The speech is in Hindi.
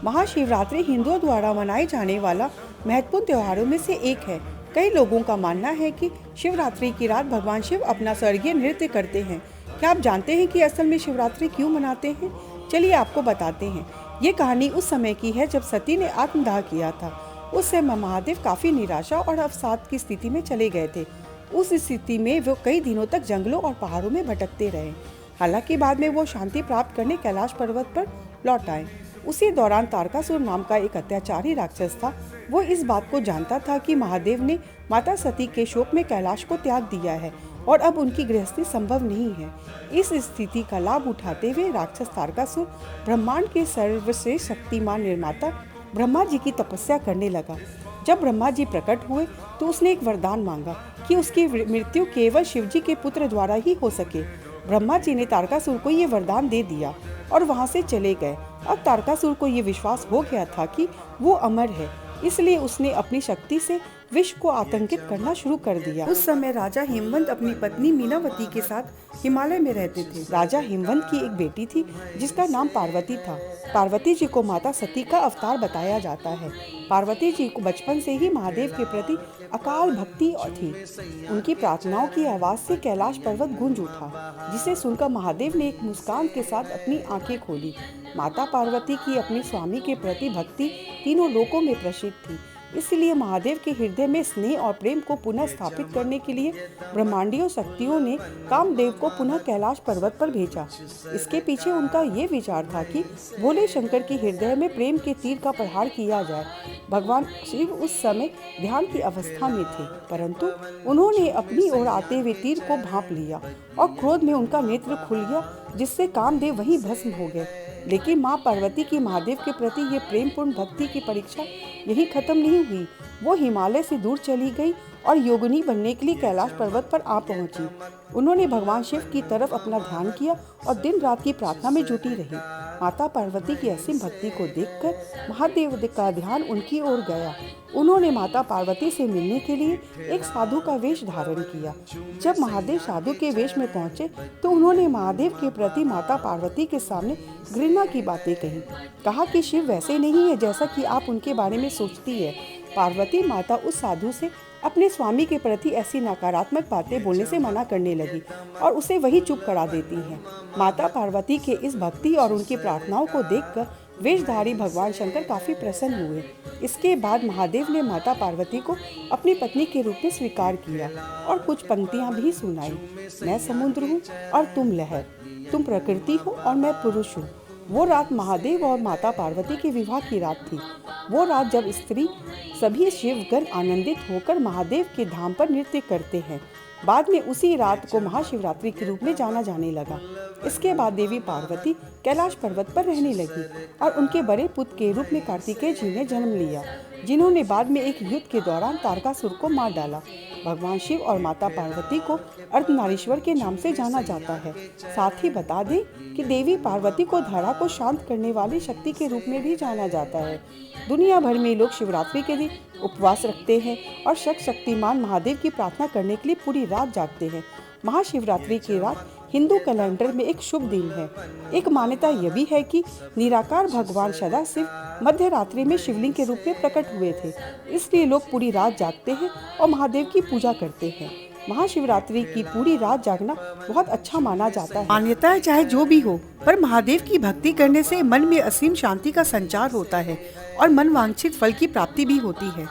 महाशिवरात्रि हिंदुओं द्वारा मनाए जाने वाला महत्वपूर्ण त्योहारों में से एक है। कई लोगों का मानना है कि शिवरात्रि की रात भगवान शिव अपना स्वर्गीय नृत्य करते हैं। क्या आप जानते हैं कि असल में शिवरात्रि क्यों मनाते हैं? चलिए आपको बताते हैं। ये कहानी उस समय की है जब सती ने आत्मदाह किया था। उस समय महादेव काफी निराशा और अवसाद की स्थिति में चले गए थे। उस स्थिति में वो कई दिनों तक जंगलों और पहाड़ों में भटकते रहे। हालांकि बाद में वो शांति प्राप्त करने कैलाश पर्वत पर लौट आए। उसी दौरान तारकासुर नाम का एक अत्याचारी राक्षस था। वो इस बात को जानता था कि महादेव ने माता सती के शोक में कैलाश को त्याग दिया है और अब उनकी गृहस्थी संभव नहीं है। इस स्थिति का लाभ उठाते हुए राक्षस तारकासुर ब्रह्मांड के सर्वश्रेष्ठ शक्तिमान निर्माता ब्रह्मा जी की तपस्या करने लगा। जब ब्रह्मा जी प्रकट हुए तो उसने एक वरदान मांगा कि उसकी मृत्यु केवल शिवजी के पुत्र द्वारा ही हो सके। ब्रह्मा जी ने तारकासुर को ये वरदान दे दिया और वहां से चले गए। अब तारकासुर को ये विश्वास हो गया था कि वो अमर है, इसलिए उसने अपनी शक्ति से विश्व को आतंकित करना शुरू कर दिया। उस समय राजा हिमवंत अपनी पत्नी मीनावती के साथ हिमालय में रहते थे। राजा हिमवंत की एक बेटी थी जिसका नाम पार्वती था। पार्वती जी को माता सती का अवतार बताया जाता है। पार्वती जी को बचपन से ही महादेव के प्रति अकाल भक्ति थी। उनकी प्रार्थनाओं की आवाज से कैलाश पर्वत गूंज उठा, जिसे सुनकर महादेव ने एक मुस्कान के साथ अपनी आंखें खोली। माता पार्वती की अपने स्वामी के प्रति भक्ति तीनों लोकों में प्रसिद्ध थी। इसलिए महादेव के हृदय में स्नेह और प्रेम को पुनः स्थापित करने के लिए ब्रह्मांडीय शक्तियों ने कामदेव को पुनः कैलाश पर्वत पर भेजा। इसके पीछे उनका ये विचार था कि भोले शंकर के हृदय में प्रेम के तीर का प्रहार किया जाए। भगवान शिव उस समय ध्यान की अवस्था में थे, परंतु उन्होंने अपनी ओर आते हुए तीर को भांप लिया और क्रोध में उनका नेत्र खुल गया, जिससे कामदेव वहीं भस्म हो गए। लेकिन माँ पार्वती की महादेव के प्रति ये प्रेमपूर्ण भक्ति की परीक्षा यही खत्म नहीं हुई। वो हिमालय से दूर चली गई और योगिनी बनने के लिए कैलाश पर्वत पर आ पहुंची। उन्होंने भगवान शिव की तरफ अपना ध्यान किया और दिन रात की प्रार्थना में जुटी रही। माता पार्वती की असीम भक्ति को देखकर महादेव का ध्यान उनकी ओर गया। उन्होंने माता पार्वती से मिलने के लिए एक साधु का वेश धारण किया। जब महादेव साधु के वेश में पहुंचे तो उन्होंने महादेव के प्रति माता पार्वती के सामने घृणा की बातें कही। कहा कि शिव वैसे नहीं है जैसा कि आप उनके बारे में सोचती है। पार्वती माता उस साधु से अपने स्वामी के प्रति ऐसी नकारात्मक बातें बोलने से मना करने लगी और उसे वही चुप करा देती हैं। माता पार्वती के इस भक्ति और उनकी प्रार्थनाओं को देखकर वेशधारी भगवान शंकर काफी प्रसन्न हुए। इसके बाद महादेव ने माता पार्वती को अपनी पत्नी के रूप में स्वीकार किया और कुछ पंक्तियां भी सुनाई। मैं समुद्र हूँ और तुम लहर, तुम प्रकृति हो और मैं पुरुष हूँ। वो रात महादेव और माता पार्वती के विवाह की रात थी। वो रात जब सभी शिवगण आनंदित होकर महादेव के धाम पर नृत्य करते हैं। बाद में उसी रात को महाशिवरात्रि के रूप में जाना जाने लगा। इसके बाद देवी पार्वती कैलाश पर्वत पर रहने लगी और उनके बड़े पुत्र के रूप में कार्तिकेय जी ने जन्म लिया, जिन्होंने बाद में एक युद्ध के दौरान तारकासुर को मार डाला। भगवान शिव और माता पार्वती को अर्धनारीश्वर के नाम से जाना जाता है। साथ ही बता दें कि देवी पार्वती को धरा को शांत करने वाली शक्ति के रूप में भी जाना जाता है। दुनिया भर में लोग शिवरात्रि के दिन उपवास रखते हैं और शक्तिमान महादेव की प्रार्थना करने के लिए पूरी रात जागते हैं। महाशिवरात्रि की रात हिंदू कैलेंडर में एक शुभ दिन है। एक मान्यता यह भी है कि निराकार भगवान सदाशिव मध्य रात्रि में शिवलिंग के रूप में प्रकट हुए थे, इसलिए लोग पूरी रात जागते हैं और महादेव की पूजा करते हैं। महाशिवरात्रि की पूरी रात जागना बहुत अच्छा माना जाता है। मान्यता चाहे जो भी हो, पर महादेव की भक्ति करने से मन में असीम शांति का संचार होता है और मनवांछित फल की प्राप्ति भी होती है।